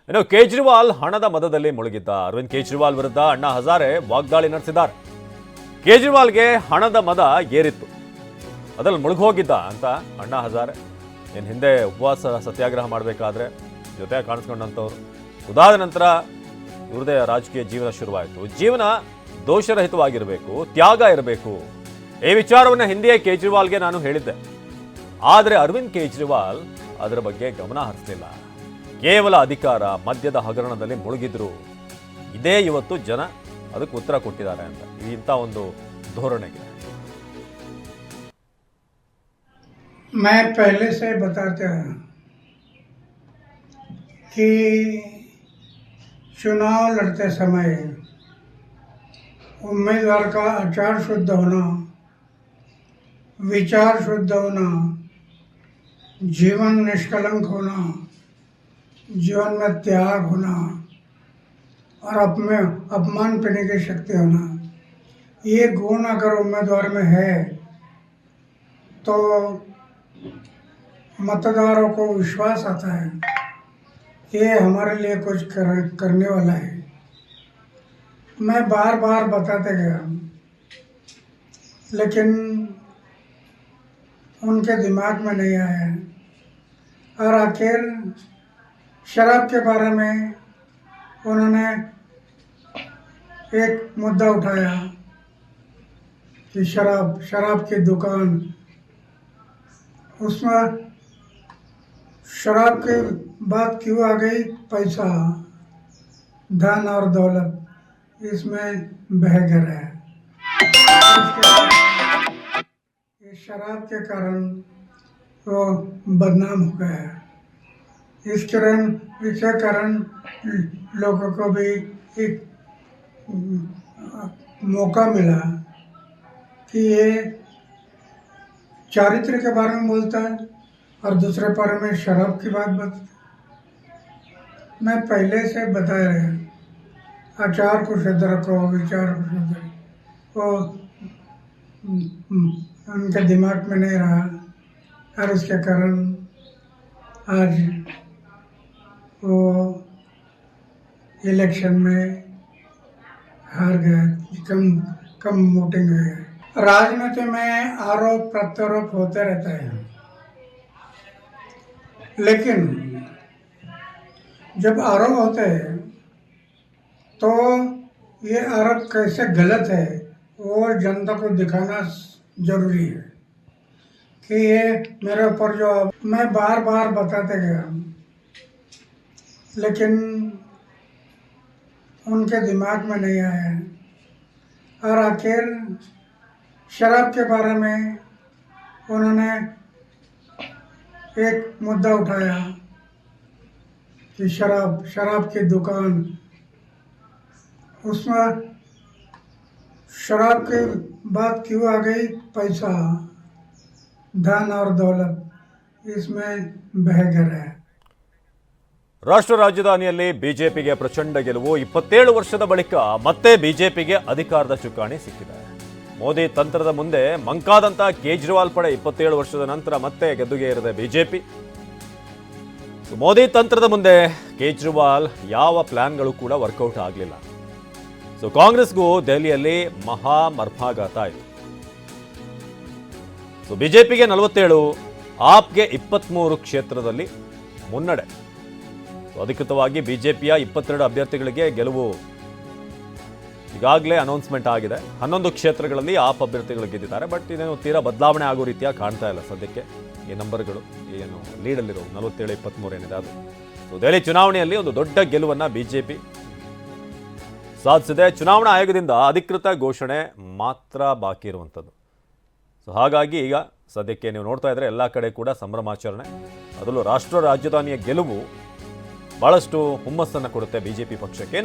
ಇನ್ನು ಕೇಜ್ರಿವಾಲ್ ಹಣದ ಮದದಲ್ಲಿ ಮುಳುಗಿದ್ದ ಅರವಿಂದ್ ಕೇಜ್ರಿವಾಲ್ ವಿರುದ್ಧ ಅಣ್ಣಾ ಹಜಾರೆ ವಾಗ್ದಾಳಿ ನಡೆಸಿದ್ದಾರೆ. ಕೇಜ್ರಿವಾಲ್ಗೆ ಹಣದ ಮದ ಏರಿತ್ತು, ಅದರಲ್ಲಿ ಮುಳುಗೋಗಿದ್ದ ಅಂತ ಅಣ್ಣಾ ಹಜಾರೆ ಇನ್ನು ಹಿಂದೆ ಉಪವಾಸ ಸತ್ಯಾಗ್ರಹ ಮಾಡಬೇಕಾದ್ರೆ ಜೊತೆ ಕಾಣಿಸ್ಕೊಂಡಂಥವ್ರು. ಇದಾದ ನಂತರ ಇವ್ರದೇ ರಾಜಕೀಯ ಜೀವನ ಶುರುವಾಯಿತು. ಜೀವನ ದೋಷರಹಿತವಾಗಿರಬೇಕು, ತ್ಯಾಗ ಇರಬೇಕು, ಈ ವಿಚಾರವನ್ನು ಹಿಂದೆಯೇ ಕೇಜ್ರಿವಾಲ್ಗೆ ನಾನು ಹೇಳಿದ್ದೆ. ಆದರೆ ಅರವಿಂದ್ ಕೇಜ್ರಿವಾಲ್ ಅದರ ಬಗ್ಗೆ ಗಮನ ಹರಿಸಲಿಲ್ಲ. ಕೇವಲ ಅಧಿಕಾರ, ಮದ್ಯದ ಹಗರಣದಲ್ಲಿ ಮುಳುಗಿದ್ರು. ಇದೇ ಇವತ್ತು ಜನ ಅದಕ್ಕೆ ಉತ್ತರ ಕೊಟ್ಟಿದ್ದಾರೆ ಅಂತ ಇಂಥ ಒಂದು ಧೋರಣೆಗೆ. मैं पहले से बताता हूँ कि चुनाव लड़ते समय उम्मीदवार का आचार शुद्ध होना, विचार शुद्ध होना, जीवन निष्कलंक होना, जीवन में त्याग होना और अपमान पीने की शक्ति होना, ये गुण अगर उम्मीदवार में है तो मतदारों को विश्वास आता है कि ये हमारे लिए कुछ करने वाला है। मैं बार बार बताते गया, लेकिन उनके दिमाग में नहीं आया। और आखिर शराब के बारे में उन्होंने एक मुद्दा उठाया कि शराब की दुकान, उसमें शराब की बात क्यों आ गई? पैसा, धन और दौलत इसमें बह गया है। इस शराब के कारण वो बदनाम हो गया है। इसके कारण लोगों को भी एक मौका मिला कि ये चारित्र के बारे में बोलता है और दूसरे बारे में शराब की बात बताता है। मैं पहले से बताया है, आचार को शुद्ध रखो, विचार को शुद्ध रखो। वो उनके दिमाग में नहीं रहा और उसके कारण आज वो इलेक्शन में हार गए, कम वोटिंग हुई है। राजनीति में आरोप प्रत्यारोप होते रहता है, लेकिन जब आरोप होते हैं तो ये आरोप कैसे गलत है वो जनता को दिखाना जरूरी है कि ये मेरे ऊपर जो मैं बार बार बताते गया, लेकिन उनके दिमाग में नहीं आया। और आखिर शराब के बारे में उन्होंने एक मुद्दा उठाया कि शराब की दुकान, उसमें शराब की बात क्यों आ गई? पैसा, धन और दौलत इसमें बह गया है। ರಾಷ್ಟ್ರ ರಾಜಧಾನಿಯಲ್ಲಿ ಬಿಜೆಪಿಗೆ ಪ್ರಚಂಡ ಗೆಲುವು. 27 ವರ್ಷದ ಬಳಿಕ ಮತ್ತೆ ಬಿಜೆಪಿಗೆ ಅಧಿಕಾರದ ಚುಕ್ಕಾಣಿ ಸಿಕ್ಕಿದೆ. ಮೋದಿ ತಂತ್ರದ ಮುಂದೆ ಮಂಕಾದಂತ ಕೇಜ್ರಿವಾಲ್ ಪಡೆ 27 ವರ್ಷದ ನಂತರ ಮತ್ತೆ ಗೆದ್ದುಗೆ ಏರಿದೆ ಬಿಜೆಪಿ. ಮೋದಿ ತಂತ್ರದ ಮುಂದೆ ಕೇಜ್ರಿವಾಲ್ ಯಾವ ಪ್ಲಾನ್ಗಳು ಕೂಡ ವರ್ಕೌಟ್ ಆಗಲಿಲ್ಲ. ಕಾಂಗ್ರೆಸ್ಗೂ ದೆಹಲಿಯಲ್ಲಿ ಮಹಾ ಮರ್ಮಾಘಾತ ಆಯಿತು. ಬಿಜೆಪಿಗೆ 47, ಆಪ್ಗೆ 23 ಕ್ಷೇತ್ರದಲ್ಲಿ ಮುನ್ನಡೆ. ಅಧಿಕೃತವಾಗಿ ಬಿಜೆಪಿಯ 22 ಅಭ್ಯರ್ಥಿಗಳಿಗೆ ಗೆಲುವು ಈಗಾಗಲೇ ಅನೌನ್ಸ್ಮೆಂಟ್ ಆಗಿದೆ. 11 ಕ್ಷೇತ್ರಗಳಲ್ಲಿ ಆಪ್ ಅಭ್ಯರ್ಥಿಗಳು ಗೆದ್ದಿದ್ದಾರೆ. ಬಟ್ ಇದೇನು ತೀರಾ ಬದಲಾವಣೆ ಆಗೋ ರೀತಿಯ ಕಾಣ್ತಾ ಇಲ್ಲ ಸದ್ಯಕ್ಕೆ. ಈ ನಂಬರ್ಗಳು ಏನು ಲೀಡಲ್ಲಿರೋ 47-23 ಏನಿದೆ ಅದು. ದೆಹಲಿ ಚುನಾವಣೆಯಲ್ಲಿ ಒಂದು ದೊಡ್ಡ ಗೆಲುವನ್ನು ಬಿಜೆಪಿ ಸಾಧಿಸಿದೆ. ಚುನಾವಣಾ ಆಯೋಗದಿಂದ ಅಧಿಕೃತ ಘೋಷಣೆ ಮಾತ್ರ ಬಾಕಿ ಇರುವಂಥದ್ದು. ಹಾಗಾಗಿ ಈಗ ಸದ್ಯಕ್ಕೆ ನೀವು ನೋಡ್ತಾ ಇದ್ರೆ ಎಲ್ಲ ಕಡೆ ಕೂಡ ಸಂಭ್ರಮಾಚರಣೆ. ಅದರಲ್ಲೂ ರಾಷ್ಟ್ರ ರಾಜಧಾನಿಯ ಗೆಲುವು ಬಹಳಷ್ಟು ಹುಮ್ಮಸ್ಸನ್ನು ಕೊಡುತ್ತೆ ಬಿಜೆಪಿ ಪಕ್ಷಕ್ಕೆ.